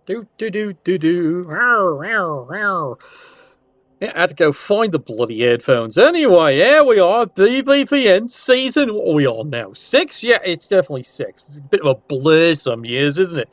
Do do do do do. Rawr, rawr, rawr. Yeah, I had to go find the bloody headphones. Anyway, here we are, BBPN season. What are we on now? 6? Yeah, it's definitely 6. It's a bit of a blur some years, isn't it?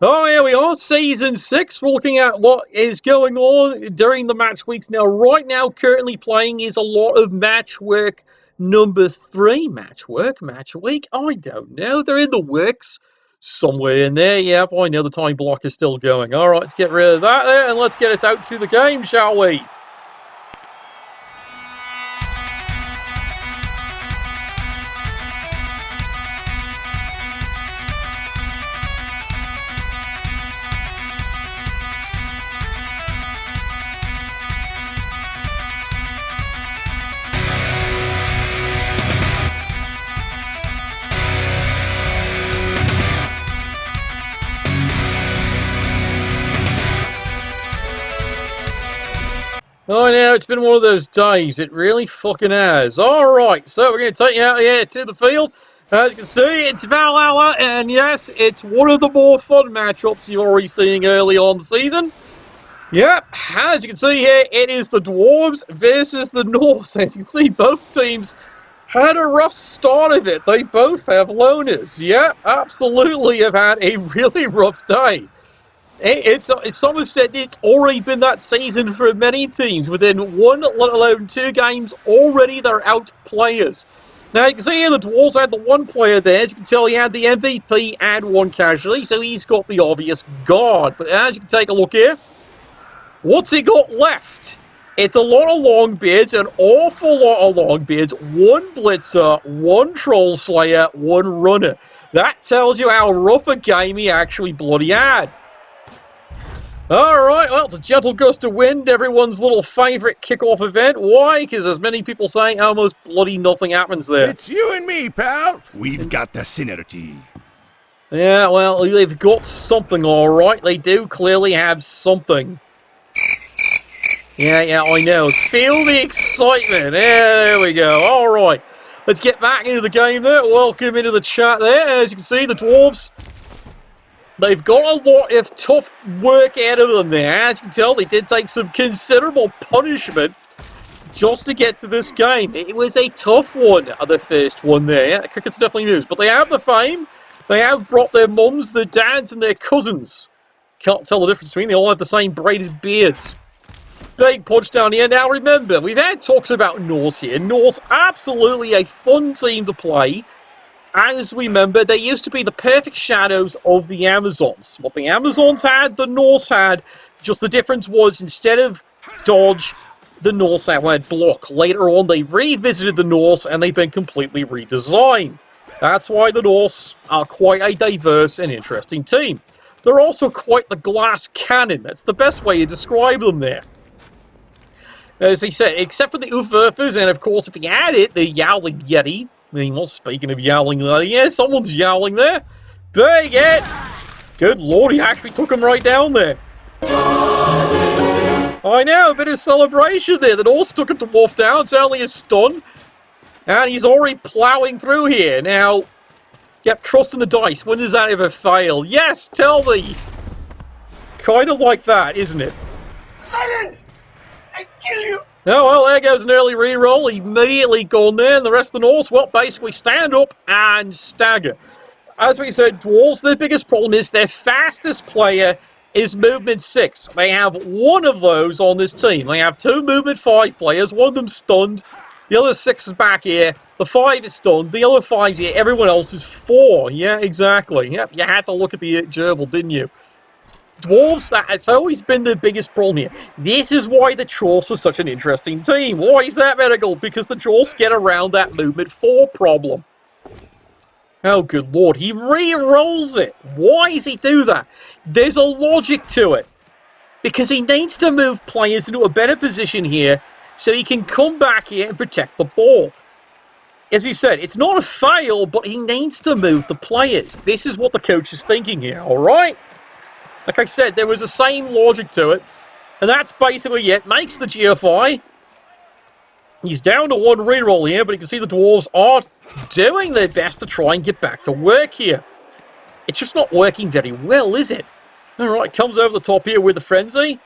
Oh, here we are, season 6. We're looking at what is going on during the match weeks. Now, right now, currently playing is a lot of match work number 3. Match week? I don't know. They're in the works. Somewhere in there, yeah, I know the time block is still going. All right, let's get rid of that there, and let's get us out to the game, shall we? Oh, no, it's been one of those days. It really fucking has. All right, so we're going to take you out here to the field. As you can see, it's Valhalla, and yes, it's one of the more fun matchups you're already seeing early on the season. Yep, as you can see here, it is the Dwarves versus the Norse. As you can see, both teams had a rough start of it. They both have loners. Yep, absolutely have had a really rough day. Some have said it's already been that season for many teams. Within one, let alone 2 games, already they're out players. Now, you can see here the Dwarves had the 1 player there. As you can tell, he had the MVP and 1 casualty, so he's got the obvious guard. But as you can take a look here, what's he got left? It's a lot of Longbeards, an awful lot of Longbeards, 1 Blitzer, 1 Troll Slayer, 1 Runner. That tells you how rough a game he actually bloody had. Alright, well, it's a gentle gust of wind, everyone's little favourite kickoff event. Why? Because there's many people saying almost bloody nothing happens there. It's you and me, pal. We've got the synergy. Yeah, well, they've got something, alright. They do clearly have something. Yeah, I know. Feel the excitement. There we go. Alright. Let's get back into the game there. Welcome into the chat there. As you can see, the Dwarves, they've got a lot of tough work out of them there. As you can tell, they did take some considerable punishment just to get to this game. It was a tough one, the first one there. Yeah, the cricket's definitely moves. But they have the fame. They have brought their mums, their dads, and their cousins. Can't tell the difference between them. They all have the same braided beards. Big punch down here. Now remember, we've had talks about Norse here. Norse, absolutely a fun team to play. As we remember, they used to be the perfect shadows of the Amazons. What the Amazons had, the Norse had. Just the difference was, instead of dodge, the Norse had block. Later on, they revisited the Norse, and they've been completely redesigned. That's why the Norse are quite a diverse and interesting team. They're also quite the glass cannon. That's the best way to describe them there. As he said, except for the Ufurfers, and of course, if you add it, the Yowling Yeti. Well, speaking of yowling, yeah, someone's yowling there. Big hit! Good lord, he actually took him right down there. I know, a bit of celebration there. The Norse took him to Wolf down. It's only a stun. And he's already ploughing through here. Now, get trust in the dice. When does that ever fail? Yes, tell me. Kind of like that, isn't it? Silence! I kill you! Oh, well, there goes an early reroll. Immediately gone there. And the rest of the Norse, well, basically stand up and stagger. As we said, Dwarves, their biggest problem is their fastest player is movement 6. They have 1 of those on this team. They have 2 movement 5 players. 1 of them stunned. The other 6 is back here. The 5 is stunned. The other 5's here. Everyone else is 4. Yeah, exactly. Yep, you had to look at the Gerbil, didn't you? Dwarves, that's always been the biggest problem here. This is why the Trolls are such an interesting team. Why is that, Medical? Because the Trolls get around that movement 4 problem. Oh, good lord. He re-rolls it. Why does he do that? There's a logic to it. Because he needs to move players into a better position here so he can come back here and protect the ball. As you said, it's not a fail, but he needs to move the players. This is what the coach is thinking here, alright? Like I said, there was the same logic to it. And that's basically it. Makes the GFI. He's down to 1 reroll here, but you can see the Dwarves are doing their best to try and get back to work here. It's just not working very well, is it? Alright, comes over the top here with the frenzy.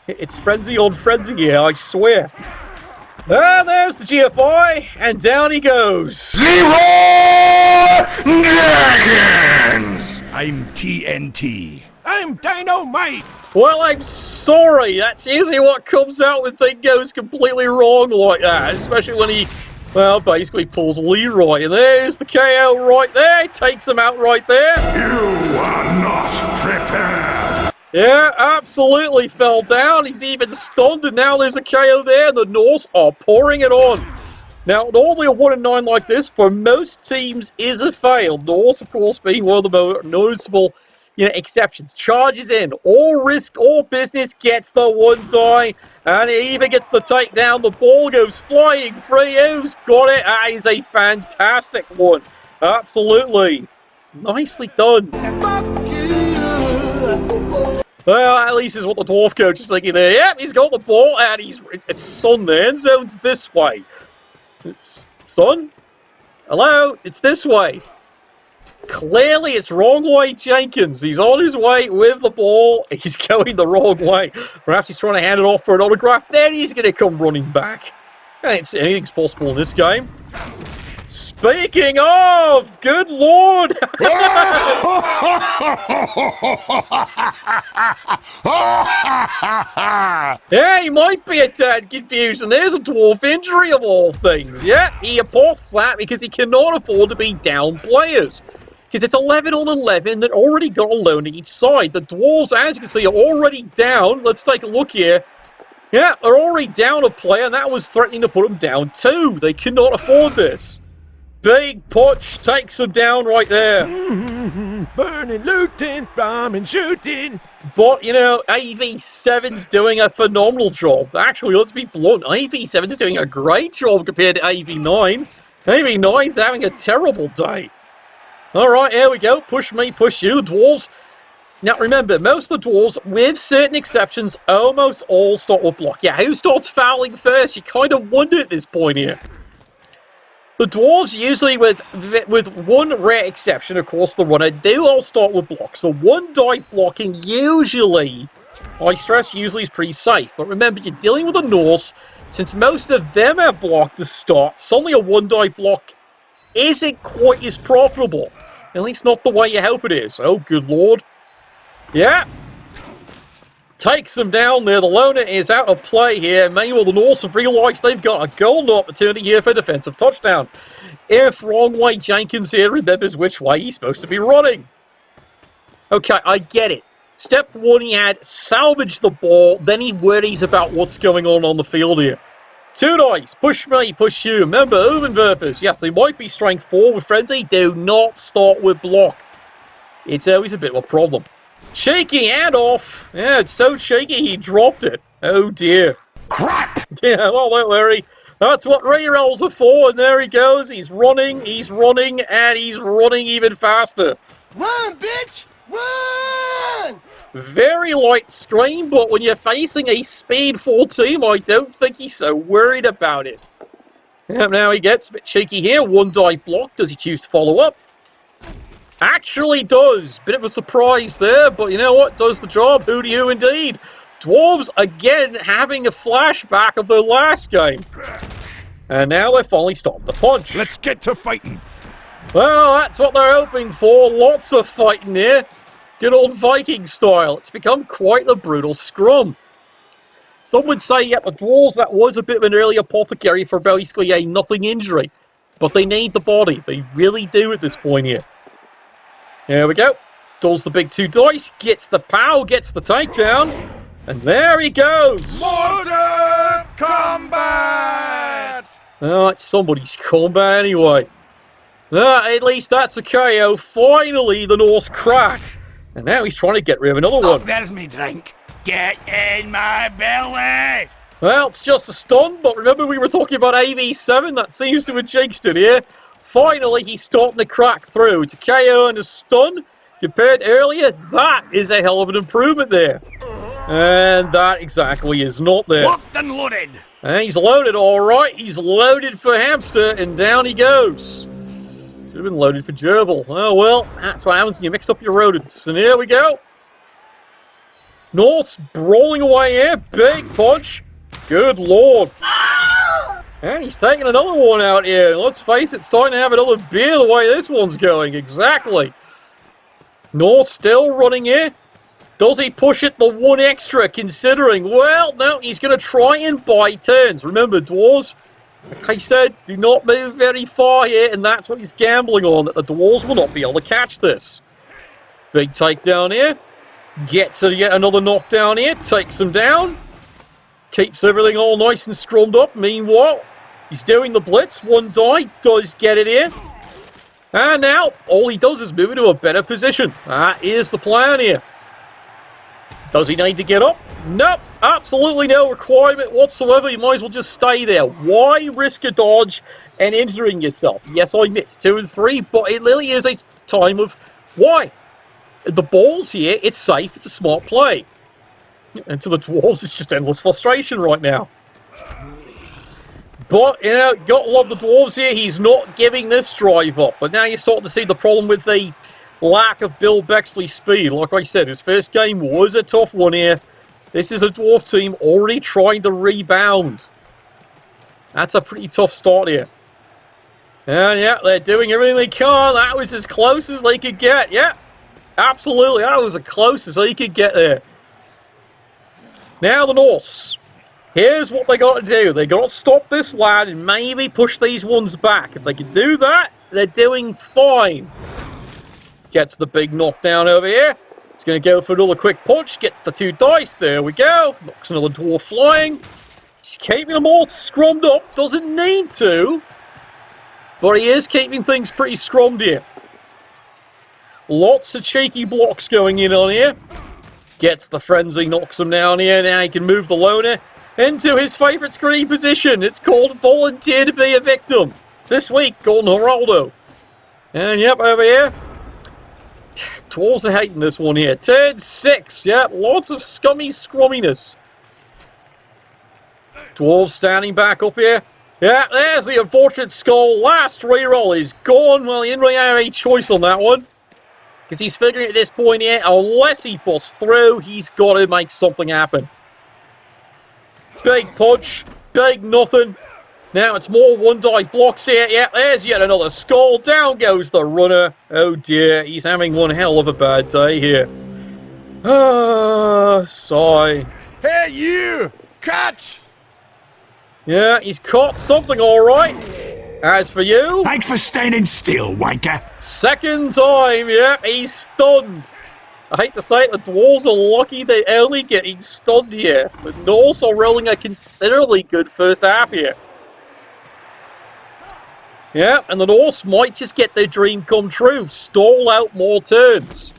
It's frenzy on frenzy here, I swear. Ah, there's the GFI, and down he goes. Dragons! I'm TNT. I'm Dynamite. Well, I'm sorry. That's usually what comes out when things goes completely wrong like that. Especially when he, well, basically pulls Leroy. And there's the KO right there. Takes him out right there. You are not prepared. Yeah, absolutely fell down. He's even stunned, and now there's a KO there. And the Norse are pouring it on. Now, normally a 1-9 like this, for most teams, is a fail. Norse, of course, being one of the more noticeable exceptions. Charges in. All risk, all business, gets the 1 die, and he even gets the takedown. The ball goes flying free. Who's got it? That is a fantastic one. Absolutely. Nicely done. Well, at least is what the dwarf coach is thinking there. Yep, he's got the ball, and it's Son there. End zone's this way. Son? Hello? It's this way. Clearly, it's wrong way, Jenkins. He's on his way with the ball. He's going the wrong way. Perhaps he's trying to hand it off for an autograph. Then he's going to come running back. Anything's possible in this game. Speaking of, good lord. Yeah, he might be a tad confused. And there's a dwarf injury of all things. Yeah, he apoths that because he cannot afford to be down players. Because it's 11 on 11 that already got a lone each side. The Dwarves, as you can see, are already down. Let's take a look here. Yeah, they're already down a player, and that was threatening to put them down 2. They cannot afford this. Big Putch takes them down right there. Burning, looting, bombing, shooting. But, AV7's doing a phenomenal job. Actually, let's be blunt. AV7's doing a great job compared to AV9. AV9's having a terrible day. Alright, here we go. Push me, push you, the Dwarves. Now, remember, most of the Dwarves, with certain exceptions, almost all start with block. Yeah, who starts fouling first? You kind of wonder at this point here. The Dwarves, usually with one rare exception, of course, the runner, do all start with blocks. So 1 die blocking, usually, I stress, usually is pretty safe. But remember, you're dealing with the Norse. Since most of them have blocked to start, suddenly a 1 die block isn't quite as profitable. At least not the way you hope it is. Oh, good lord. Yeah. Takes them down there. The loner is out of play here. Meanwhile, the Norse have realised they've got a golden opportunity here for defensive touchdown. If wrong way Jenkins here remembers which way he's supposed to be running. Okay, I get it. Step 1, he had salvaged the ball. Then he worries about what's going on the field here. 2 dice. Push me, push you. Remember, Ubenwerfers. Yes, they might be strength 4 with frenzy. Do not start with block. It's always a bit of a problem. Shaky handoff. Yeah, it's so shaky he dropped it. Oh dear. Crap! Yeah, well, don't worry. That's what rerolls are for, and there he goes. He's running, and he's running even faster. Run, bitch! Run! Very light screen, but when you're facing a speed 4 team, I don't think he's so worried about it. Yeah, now he gets a bit cheeky here. 1 die block. Does he choose to follow up? Actually does. Bit of a surprise there, but you know what? Does the job. Who do you indeed? Dwarves, again, having a flashback of their last game. And now they're finally starting to punch. Let's get to fighting. Well, that's what they're hoping for. Lots of fighting here. Good old Viking style. It's become quite the brutal scrum. Some would say, yeah, the Dwarves, that was a bit of an early apothecary for basically a nothing injury. But they need the body. They really do at this point here. Here we go. Does the big 2 dice. Gets the pow. Gets the takedown. And there he goes. Mortar combat! Oh, it's somebody's combat anyway. At least that's a KO. Finally, the Norse crack. And now he's trying to get rid of another one. There's me drink. Get in my belly! Well, it's just a stun, but remember we were talking about AV7? That seems to have jinxed it here. Finally, he's starting to crack through. It's a KO and a stun. Compared to earlier, that is a hell of an improvement there. And that exactly is not there. Locked and loaded. And he's loaded, all right. He's loaded for Hamster, and down he goes. Should have been loaded for Gerbil. Oh, well, that's what happens when you mix up your rodents. And here we go. Norse brawling away here. Big punch. Good lord. And he's taking another one out here. Let's face it, it's time to have another beer the way this one's going. Exactly. Norse still running here. Does he push it the one extra, considering? Well, no, he's going to try and buy turns. Remember, Dwarves, like I said, do not move very far here, and that's what he's gambling on, that the Dwarves will not be able to catch this. Big takedown here. Gets yet another knockdown here. Takes him down. Keeps everything all nice and scrummed up. Meanwhile, he's doing the blitz. One die. Does get it here. And now, all he does is move into a better position. That is the plan here. Does he need to get up? Nope. Absolutely no requirement whatsoever. You might as well just stay there. Why risk a dodge and injuring yourself? Yes, I admit, 2 and 3, but it really is a time of why. The ball's here. It's safe. It's a smart play. And to the Dwarves, it's just endless frustration right now. But, you know, got to love the Dwarves here. He's not giving this drive up. But now you're starting to see the problem with the lack of Bill Bexley's speed. Like I said, his first game was a tough one here. This is a Dwarf team already trying to rebound. That's a pretty tough start here. And yeah, they're doing everything they can. That was as close as they could get. Yeah, absolutely. That was as close as they could get there. Now the Norse. Here's what they got to do. They got to stop this lad and maybe push these ones back. If they can do that, they're doing fine. Gets the big knockdown over here. It's going to go for another quick punch. Gets the 2 dice. There we go. Knocks another dwarf flying. Just keeping them all scrummed up. Doesn't need to. But he is keeping things pretty scrummed here. Lots of cheeky blocks going in on here. Gets the frenzy. Knocks him down here. Now he can move the loner into his favourite screen position. It's called Volunteer to be a Victim. This week, Golden Geraldo. And yep, over here. Dwarves are hating this one here. Turn 6. Yeah, lots of scummy scrumminess. Dwarves standing back up here. Yeah, there's the unfortunate skull. Last reroll is gone. Well, he didn't really have any choice on that one. Because he's figuring at this point here, unless he busts through, he's got to make something happen. Big punch. Big nothing. Now it's more 1-die blocks here. Yeah, there's yet another skull. Down goes the runner. Oh dear, he's having one hell of a bad day here. Ah, sigh. Hey, you! Catch! Yeah, he's caught something alright. As for you... Thanks for standing still, wanker. Second time, yeah, he's stunned. I hate to say it, the Dwarves are lucky they're only getting stunned here. The Norse are rolling a considerably good first half here. Yeah, and the Norse might just get their dream come true. Stall out more turns.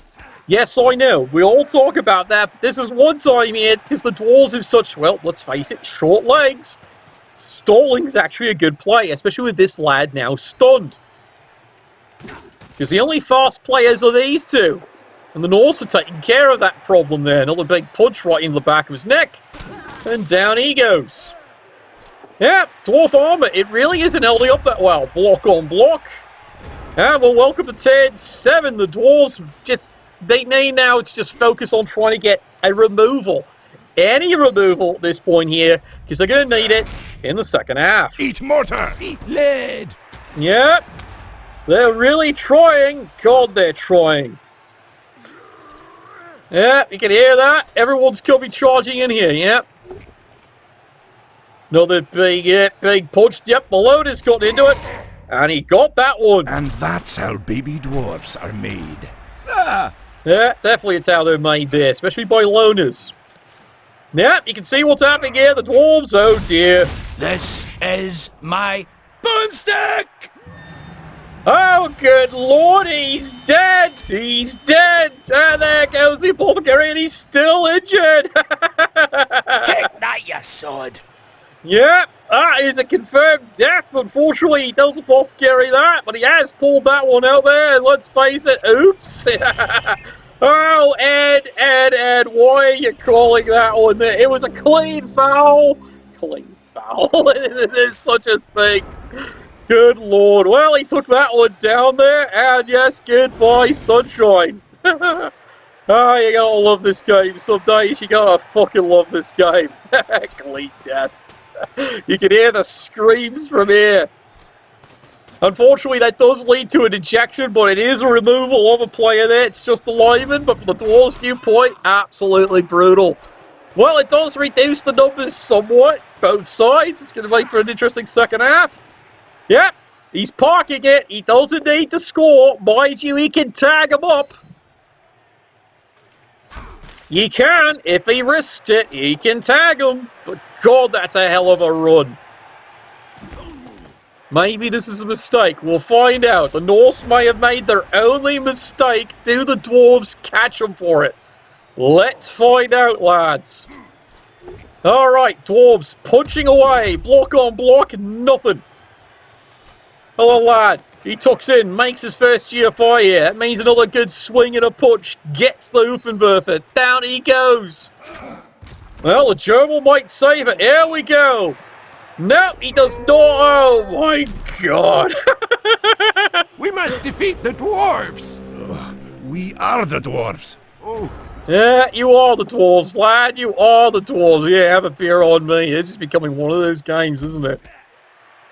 Yes, I know. We all talk about that, but this is one time here, because the Dwarves have such, well, let's face it, short legs. Stalling's actually a good play, especially with this lad now stunned. Because the only fast players are these two. And the Norse are taking care of that problem there. Another big punch right in the back of his neck. And down he goes. Yeah, Dwarf Armor, it really isn't holding up that well. Block on block. And well, welcome to turn 7. The Dwarves, they need now to just focus on trying to get a removal. Any removal at this point here, because they're going to need it in the second half. Eat mortar! Eat lead! Yep. They're really trying. God, they're trying. Yeah, you can hear that. Everyone's coming charging in here, yep. Another big punch. Yep, the loader's got into it. And he got that one. And that's how baby dwarfs are made. Yeah, definitely it's how they're made there, especially by loners. Yep, you can see what's happening here. The Dwarves, oh dear. This is my boomstick! Oh, good lord, he's dead! He's dead! And there goes the apothecary, and he's still injured! Take that, you sod! Yep, that is a confirmed death. Unfortunately, he doesn't apothecary that, but he has pulled that one out there, and let's face it, oops! Oh, Ed, why are you calling that one there? It was a clean foul! Clean foul? There's such a thing. Good lord. Well, he took that one down there, and yes, goodbye, sunshine. Oh, you gotta love this game. Some days you gotta fucking love this game. Clean death. You can hear the screams from here. Unfortunately, that does lead to an ejection, but it is a removal of a player there. It's just the lineman, but from the Dwarves' viewpoint, absolutely brutal. Well, it does reduce the numbers somewhat, both sides. It's going to make for an interesting second half. Yep, he's parking it. He doesn't need to score. Mind you, he can tag him up. He can. If he risked it, he can tag him. But God, that's a hell of a run. Maybe this is a mistake. We'll find out. The Norse may have made their only mistake. Do the Dwarves catch them for it? Let's find out, lads. Alright, Dwarves punching away. Block on block, nothing. Hello, lad. He tucks in, makes his first GFI here. That means another good swing and a punch. Gets the Hoofenwerfer. Down he goes. Well, the Gerbil might save it. Here we go. No, he does not. Oh, my God. We must defeat the dwarves. We are the dwarves. Oh, Yeah, you are the Dwarves, lad. You are the Dwarves. Yeah, have a beer on me. This is becoming one of those games, isn't it?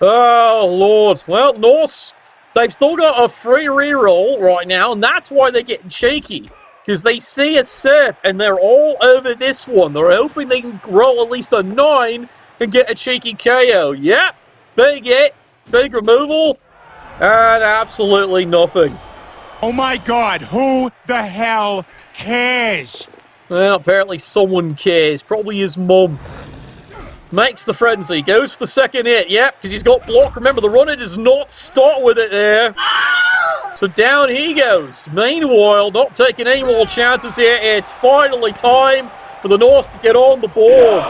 Oh, Lord. Well, Norse, they've still got a free reroll right now, and that's why they're getting cheeky. Because they see a surf, and they're all over this one. They're hoping they can roll at least a 9 and get a cheeky KO. Yep, big hit, big removal, and absolutely nothing. oh my God, who the hell cares? Well, apparently someone cares. Probably his mum. Makes the frenzy. Goes for the second hit. Yep, because he's got block. Remember, the runner does not start with it there. So down he goes. Meanwhile, not taking any more chances here. It's finally time for the Norse to get on the board.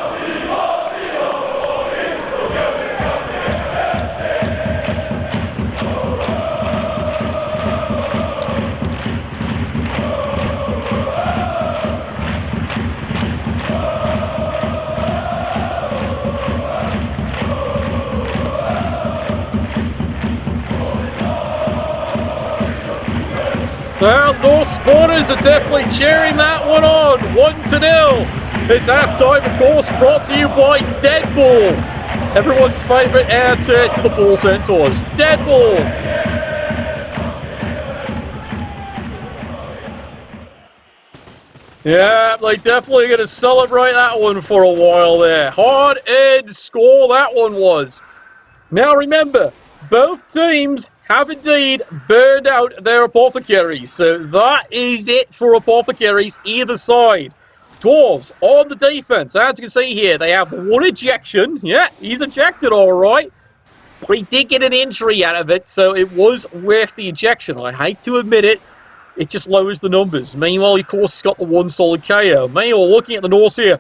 Well, Norse supporters are definitely cheering that one on. 1-0. It's halftime, of course, brought to you by Deadball. Everyone's favourite answer to the Bull Centaurs. Deadball. Yeah, they definitely going to celebrate that one for a while there. Hard-earned score that one was. Now remember, both teams have indeed burned out their apothecaries, so that is it for apothecaries either side. Dwarves on the defense, as you can see here, they have one ejection. Yeah, he's ejected all right. But he did get an injury out of it, so it was worth the ejection. I hate to admit it, it just lowers the numbers. Meanwhile, of course, he's got the one solid KO. Meanwhile, looking at the Norse here.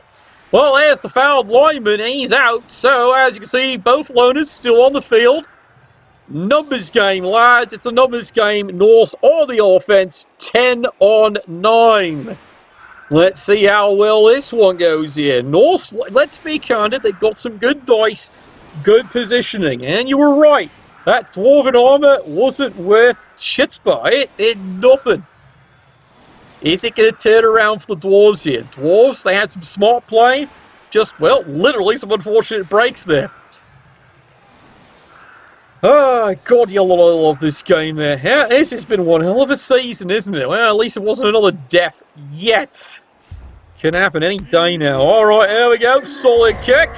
Well, there's the fouled lineman, and he's out. So, as you can see, both loners still on the field. Numbers game, lads. It's a numbers game. Norse on the offense, 10-on-9. Let's see how well this one goes here. Norse, let's be candid, they've got some good dice, good positioning. And you were right. That Dwarven armor wasn't worth shitspot. It did nothing. Is it going to turn around for the Dwarves here? Dwarves, they had some smart play. Just, well, literally some unfortunate breaks there. Oh, God, you love this game there. Yeah, this has been one hell of a season, isn't it? Well, at least it wasn't another death yet. Can happen any day now. All right, here we go. Solid kick.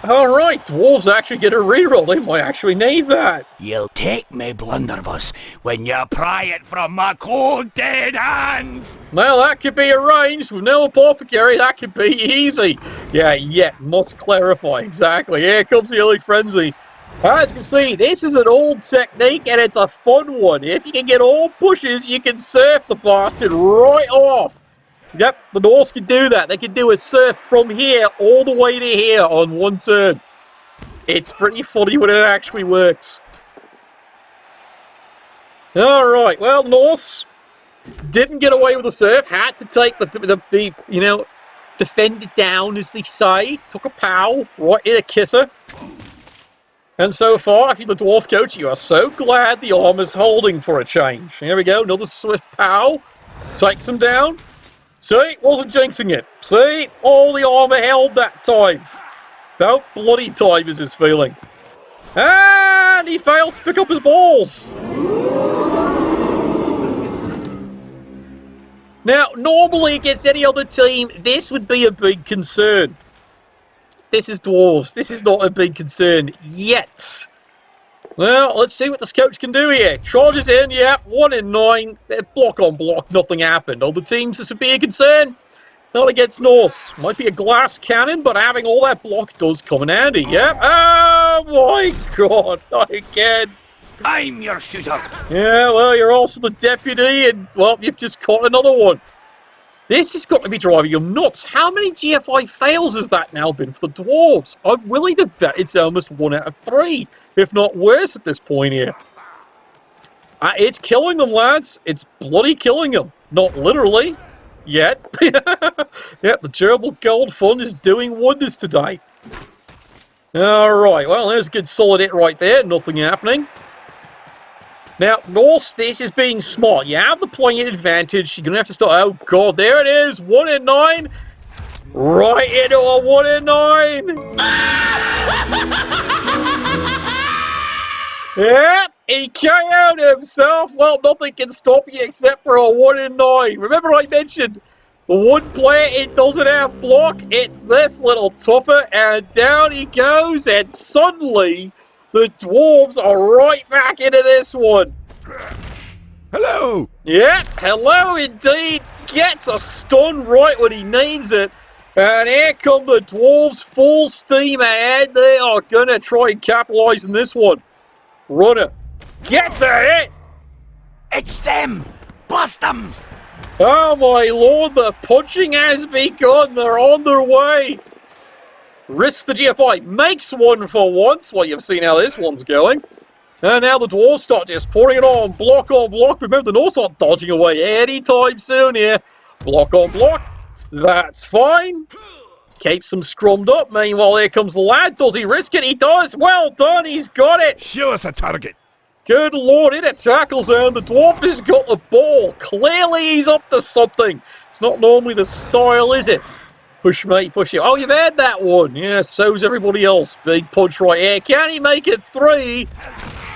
All right, Dwarves actually get a reroll. They might actually need that. You'll take me, blunderbuss, when you pry it from my cold dead hands. Well, that could be arranged with no apothecary. That could be easy. Yeah, must clarify. Exactly. Here comes the early frenzy. As you can see, this is an old technique, and it's a fun one. If you can get all pushes, you can surf the bastard right off. Yep, the Norse can do that. They can do a surf from here all the way to here on one turn. It's pretty funny when it actually works. Alright, well, Norse didn't get away with the surf. Had to take the defend it down, as they say. Took a pow, right in a kisser. And so far, if you're the Dwarf coach, you are so glad the armor's holding for a change. Here we go, another swift pow. Takes him down. See, wasn't jinxing it. See, all the armor held that time. About bloody time is his feeling. And he fails to pick up his balls. Now, normally against any other team, this would be a big concern. This is Dwarves. This is not a big concern yet. Well, let's see what this coach can do here. Charges in, yep, 1 in 9. Block on block, nothing happened. Other teams, this would be a concern. Not against Norse. Might be a glass cannon, but having all that block does come in handy, yep. Oh my god, not again. I'm your shooter. Yeah, well, you're also the deputy, and, well, you've just caught another one. This has got to be driving you nuts. How many GFI fails has that now been for the Dwarves? I'm willing to bet it's almost 1 out of 3, if not worse at this point here. It's killing them, lads. It's bloody killing them. Not literally, yet. Yep, the Gerbil Gold Fund is doing wonders today. Alright, well, there's a good solid hit right there. Nothing happening. Now, Norse, this is being smart. You have the playing advantage. You're going to have to start... Oh, God, there it is. 1 in 9. Right into a 1 in 9. Yep, he KO'd himself. Well, nothing can stop you except for a 1 in 9. Remember I mentioned the one player, it doesn't have block. It's this little tuffer, and down he goes, and suddenly... the Dwarves are right back into this one. Hello! Yeah, hello indeed. Gets a stun right when he needs it. And here come the Dwarves full steam ahead. They are going to try and capitalise in this one. Runner. Gets a hit. It's them. Blast them. Oh my lord, the punching has begun. They're on their way. Risks the GFI, makes one for once. Well, you've seen how this one's going. And now the Dwarves start just pouring it on block. Remember, the Norse aren't dodging away anytime soon here. Block on block. That's fine. Keeps them scrummed up. Meanwhile, here comes the lad. Does he risk it? He does. Well done. He's got it. Show us a target. Good lord, in a tackle zone. The Dwarf has got the ball. Clearly, he's up to something. It's not normally the style, is it? Push me, push you. Oh, you've had that one. Yeah, so's everybody else. Big punch right here. Can he make it 3?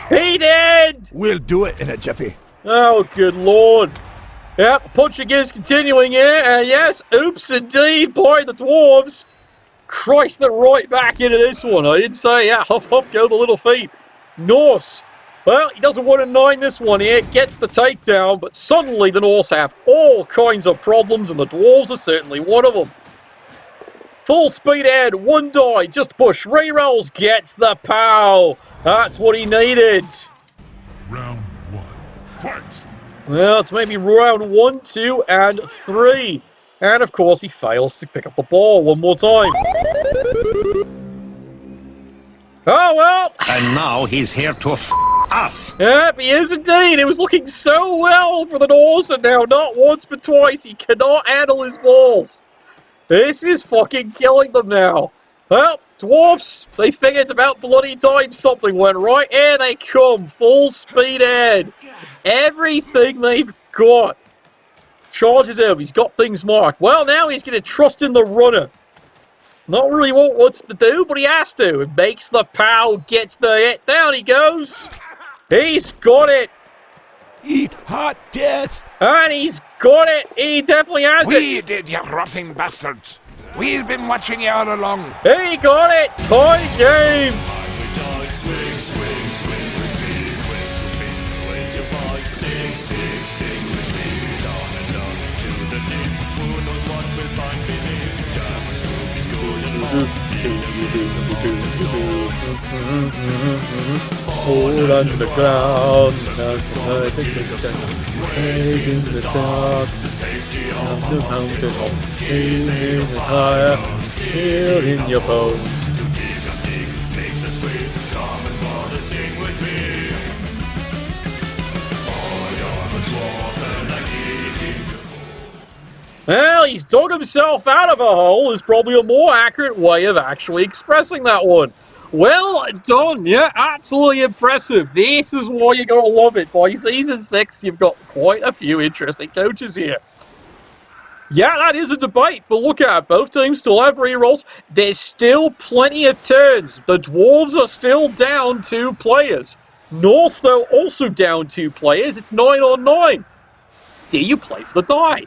He did! We'll do it in a jiffy. Oh, good lord. Yep, punching is continuing here. And yes, oops indeed by the Dwarves. Christ, they're right back into this one. I didn't say, yeah, huff, go the little feet. Norse. Well, he does a 1 in 9 this one here. Gets the takedown, but suddenly the Norse have all kinds of problems, and the Dwarves are certainly one of them. Full speed ahead, 1 die, just push, rerolls, gets the pow. That's what he needed. Round 1, fight! Well, it's maybe round 1, 2, and 3. And of course, he fails to pick up the ball one more time. Oh, well. And now he's here to us. Yep, he is indeed. It was looking so well for the Norse, and now not once but twice, he cannot handle his balls. This is fucking killing them now. Well, Dwarfs, they figured it's about bloody time something went right. Here they come, full speed ahead. Everything they've got. Charges over, he's got things marked. Well, now he's going to trust in the runner. Not really what wants to do, but he has to. It makes the pow, gets the hit. Down he goes. He's got it. Eat hot death. And he's got it. He definitely has it. We did, you rotting bastards. We've been watching you all along. He got it. Tie game. Hold under the ground, in the dark, on the mountain, in the fire, still in your bones. Well, he's dug himself out of a hole is probably a more accurate way of actually expressing that one. Well done, yeah, absolutely impressive. This is why you gotta love it. By season 6, you've got quite a few interesting coaches here. Yeah, that is a debate, but look at it. Both teams still have rerolls. There's still plenty of turns. The Dwarves are still down 2 players. Norse, though, also down 2 players. It's 9 on 9. Do you play for the die?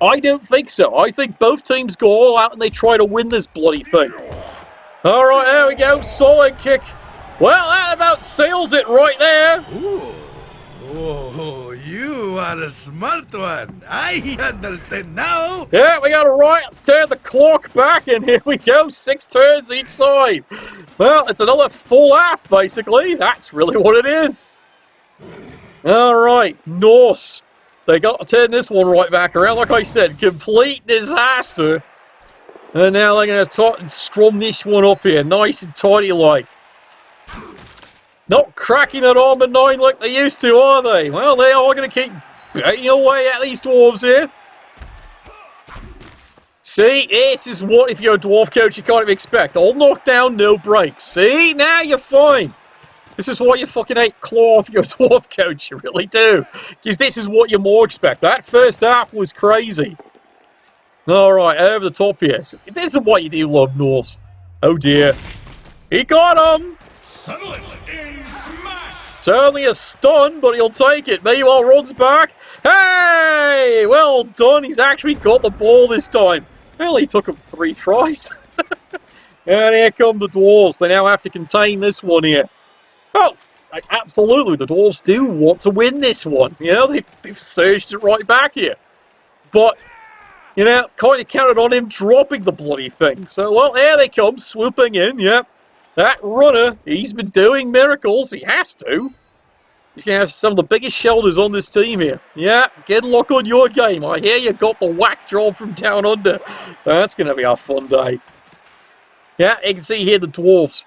I don't think so. I think both teams go all out and they try to win this bloody thing. All right, there we go. Solid kick. Well, that about seals it right there. Ooh. Oh, you are a smart one. I understand now. Yeah, we got it right. Let's turn the clock back, and here we go. 6 turns each side. Well, it's another full half, basically. That's really what it is. All right, Norse. They got to turn this one right back around. Like I said, complete disaster. And now they're going to scrum this one up here. Nice and tidy like. Not cracking at Armor 9 like they used to, are they? Well, they are going to keep banging away at these dwarves here. See, this is what, if you're a dwarf coach, you can't even expect. All knockdown, no breaks. See, now you're fine. This is why you fucking hate Claw if you're a dwarf coach, you really do. Because this is what you more expect. That first half was crazy. Alright, over the top here. This is what you do love, Norse. Oh dear. He got him! Settle it in smash! It's only a stun, but he'll take it. Meanwhile, runs back. Hey! Well done. He's actually got the ball this time. It only took him 3 tries. And here come the Dwarves. They now have to contain this one here. Oh, absolutely. The Dwarves do want to win this one. You know, they've surged it right back here. But, you know, kind of counted on him dropping the bloody thing. So, well, here they come, swooping in. Yep. That runner, he's been doing miracles. He has to. He's going to have some of the biggest shoulders on this team here. Yeah, good luck on your game. I hear you got the whack job from down under. That's going to be a fun day. Yeah, you can see here the Dwarves.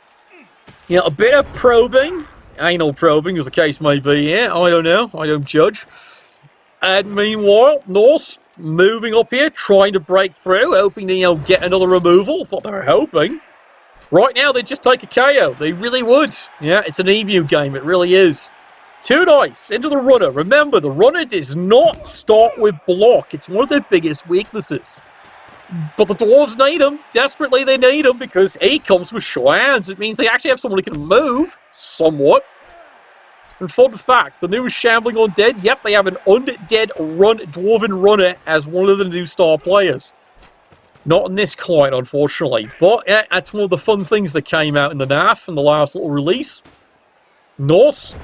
You know, a bit of probing. Anal probing, as the case may be. Yeah, I don't know. I don't judge. And meanwhile, Norse moving up here, trying to break through, hoping to, you know, get another removal. What they're hoping. Right now, they just take a KO. They really would. Yeah, it's an emu game. It really is. 2 dice into the runner. Remember, the runner does not start with block. It's one of their biggest weaknesses. But the Dwarves need him. Desperately, they need him because he comes with short hands. It means they actually have someone who can move somewhat. And fun fact, the new Shambling Undead, yep, they have an undead Dwarven runner as one of the new star players. Not in this client, unfortunately. But yeah, that's one of the fun things that came out in the NAF in the last little release. Norse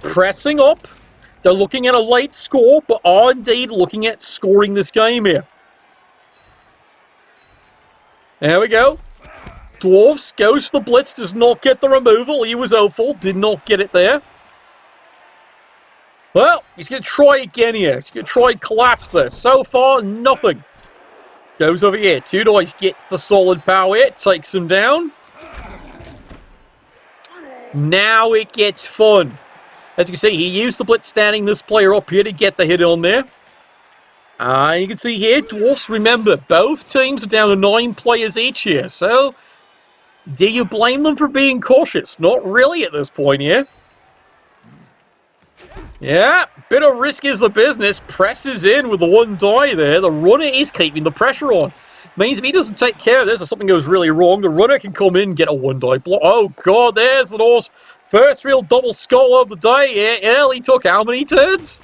pressing up. They're looking at a late score, but are indeed looking at scoring this game here. There we go. Dwarves goes for the blitz, does not get the removal. He was hopeful, did not get it there. Well, he's going to try again here. He's going to try and collapse this. So far, nothing. Goes over here. 2 dice gets the solid power here. Takes him down. Now it gets fun. As you can see, he used the blitz standing this player up here to get the hit on there. You can see here, Dwarfs, remember, both teams are down to 9 players each here. So, do you blame them for being cautious? Not really at this point here. Yeah, bit of risk is the business. Presses in with the 1 die there. The runner is keeping the pressure on. Means if he doesn't take care of this or something goes really wrong, the runner can come in and get a 1 die block. Oh, God, there's the Norse. First real double skull of the day here. It only took how many turns?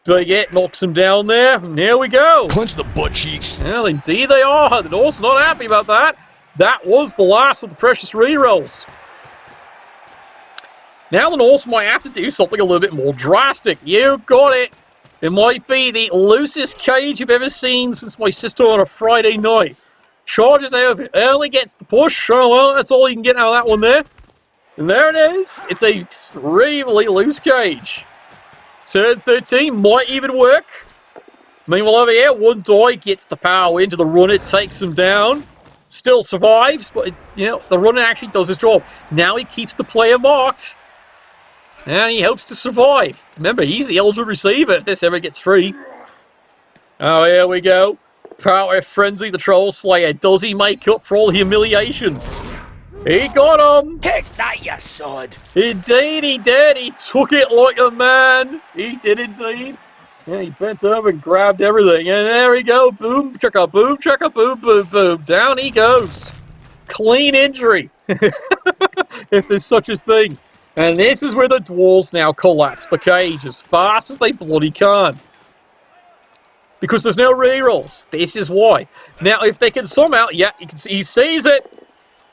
Big hit knocks him down there. And here we go. Clench the butt cheeks. Well, indeed they are. The Norse not happy about that. That was the last of the precious rerolls. Now the Norse might have to do something a little bit more drastic. You got it. It might be the loosest cage you've ever seen since my sister on a Friday night. Charges out of it. Early gets the push. Oh, well, that's all you can get out of that one there. And there it is. It's a extremely loose cage. Turn 13 might even work. Meanwhile over here, 1 die gets the power into the runner, takes him down. Still survives, but you know the runner actually does his job. Now he keeps the player marked. And he hopes to survive. Remember, he's the eligible receiver if this ever gets free. Oh, here we go. Power Frenzy, the Troll Slayer. Does he make up for all the humiliations? He got him. Take that, you sod! Indeed he did. He took it like a man. He did indeed. Yeah, he bent over and grabbed everything. And there we go. Boom, chicka, boom, chicka, boom, boom, boom. Down he goes. Clean injury. If there's such a thing. And this is where the dwarves now collapse the cage as fast as they bloody can. Because there's no rerolls. This is why. Now, if they can somehow... Yeah, you can see, he sees it.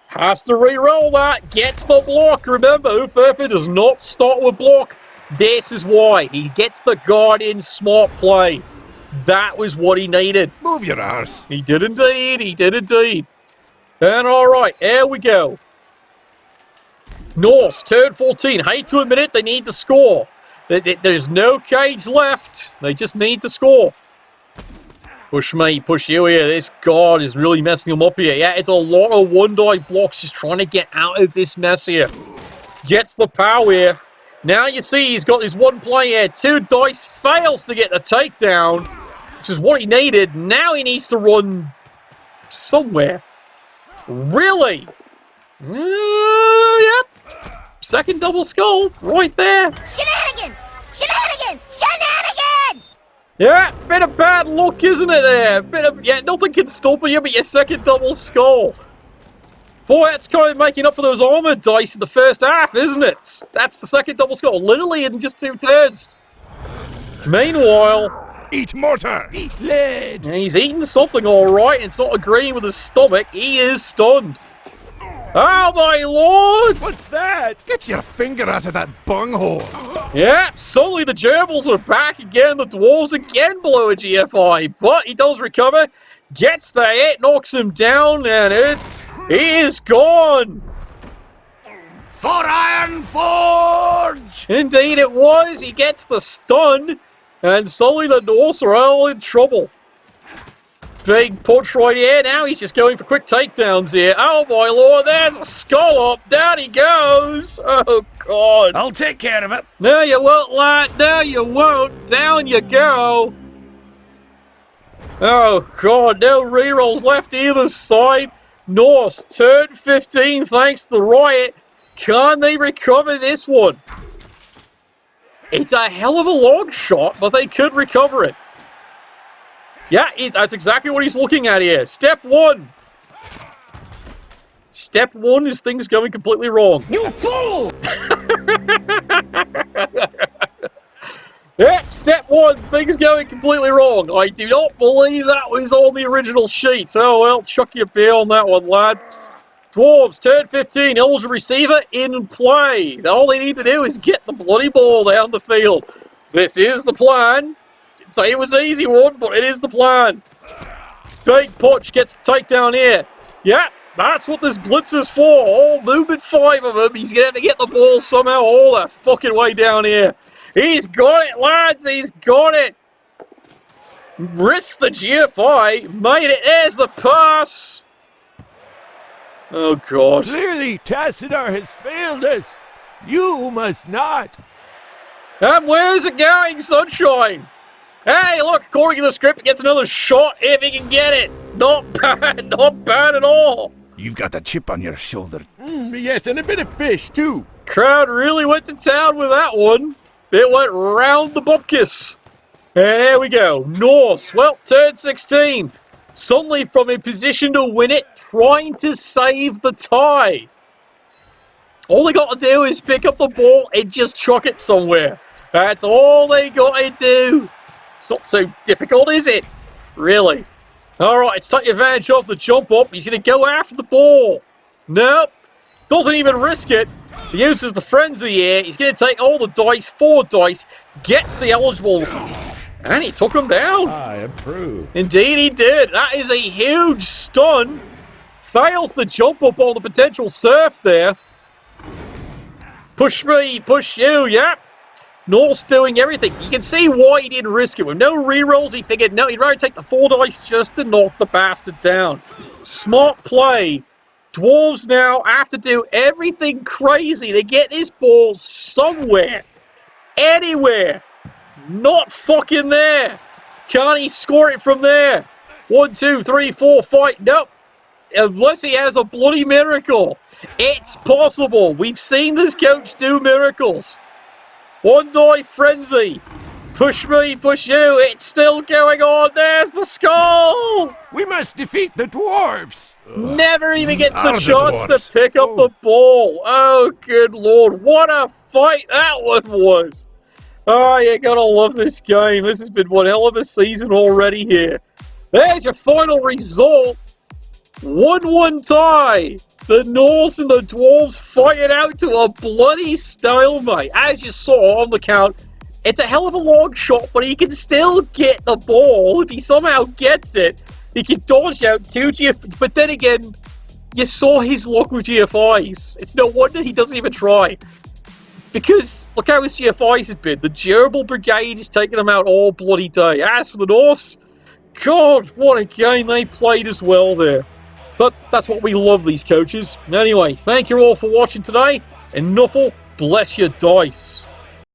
Has to re-roll that. Gets the block. Remember, Ufefe does not start with block. This is why. He gets the guardian smart play. That was what he needed. Move your arse. He did indeed. He did indeed. And alright, here we go. Norse, turn 14. Hate to admit it, they need to score. There's no cage left. They just need to score. Push me, push you here. This guard is really messing him up here. Yeah, it's a lot of one-die blocks just trying to get out of this mess here. Gets the power here. Now you see he's got his one play here. 2 dice, fails to get the takedown, which is what he needed. Now he needs to run somewhere. Really? Yep. Second double skull right there. Shenanigans! Shenanigans! Shenanigans! Yeah, bit of bad luck, isn't it there? Bit of, yeah, nothing can stop you but your second double skull. Boy, that's kind of making up for those armor dice in the first half, isn't it? That's the second double skull, literally in just 2 turns. Meanwhile... Eat mortar. Eat lead. He's eating something alright, and it's not agreeing with his stomach. He is stunned. Oh my lord! What's that? Get your finger out of that bunghole. Yeah, suddenly the Gerbils are back again. The Dwarves again below a GFI. But he does recover. Gets the hit, knocks him down, and he is gone. For Iron Forge! Indeed it was. He gets the stun. And suddenly the Norse are all in trouble. Big punch right here. Now he's just going for quick takedowns here. Oh my lord, there's a skull up. Down he goes. Oh god. I'll take care of it. No you won't, lad. No you won't. Down you go. Oh god, no rerolls left either side. Norse, turn 15 thanks to the riot. Can they recover this one? It's a hell of a long shot, but they could recover it. Yeah, that's exactly what he's looking at here. Step 1. Step 1 is things going completely wrong. You fool! Yep, step 1, things going completely wrong. I do not believe that was on the original sheet. Oh well, chuck your beer on that one, lad. Dwarves, turn 15, eligible receiver in play. All they need to do is get the bloody ball down the field. This is the plan. Didn't say it was an easy one, but it is the plan. Big punch gets the takedown here. Yeah, that's what this blitz is for. All movement 5 of them. He's going to have to get the ball somehow all that fucking way down here. He's got it, lads. He's got it. Risked the GFI. Made it. There's the pass. Oh, God. Clearly, Tassadar has failed us. You must not. And where's it going, Sunshine? Hey, look, according to the script, he gets another shot if he can get it. Not bad, not bad at all. You've got a chip on your shoulder. Yes, and a bit of fish, too. Crowd really went to town with that one. It went round the bupkis. And there we go. Norse, well, turn 16. Suddenly from a position to win it, trying to save the tie. All they got to do is pick up the ball and just chuck it somewhere. That's all they got to do. It's not so difficult, is it? Really? Alright, let's take advantage of the jump up. He's going to go after the ball. Nope. Doesn't even risk it. He uses the frenzy here. He's going to take all the dice, 4 dice, gets the eligible... And he took him down. I approve. Indeed he did. That is a huge stun. Fails the jump up on the potential surf there. Push me, push you, yep. Norse doing everything. You can see why he didn't risk it. With no rerolls, he figured, no, he'd rather take the 4 dice just to knock the bastard down. Smart play. Dwarves now have to do everything crazy to get this ball somewhere. Anywhere. Not fucking there. Can't he score it from there? 1, 2, 3, 4, 5. Nope. unless he has a bloody miracle. It's possible. We've seen this coach do miracles. One die frenzy. Push me, push you. It's still going on. There's the skull. We must defeat the dwarves. Never even gets the Are the chance to dwarves. pick up the ball. Oh, good lord. What a fight that one was. Oh, you gotta love this game. This has been one hell of a season already here. There's your final result. 1-1 tie. The Norse and the Dwarves fight it out to a bloody stalemate. As you saw on the count, it's a hell of a long shot, but he can still get the ball. If he somehow gets it, he can dodge out 2 GFIs. But then again, you saw his luck with GFIs. It's no wonder he doesn't even try. Because, look how his GFIs has been. The Gerbil Brigade is taking him out all bloody day. As for the Norse, God, what a game they played as well there. But that's what we love, these coaches. Anyway, thank you all for watching today. And Nuffle, bless your dice.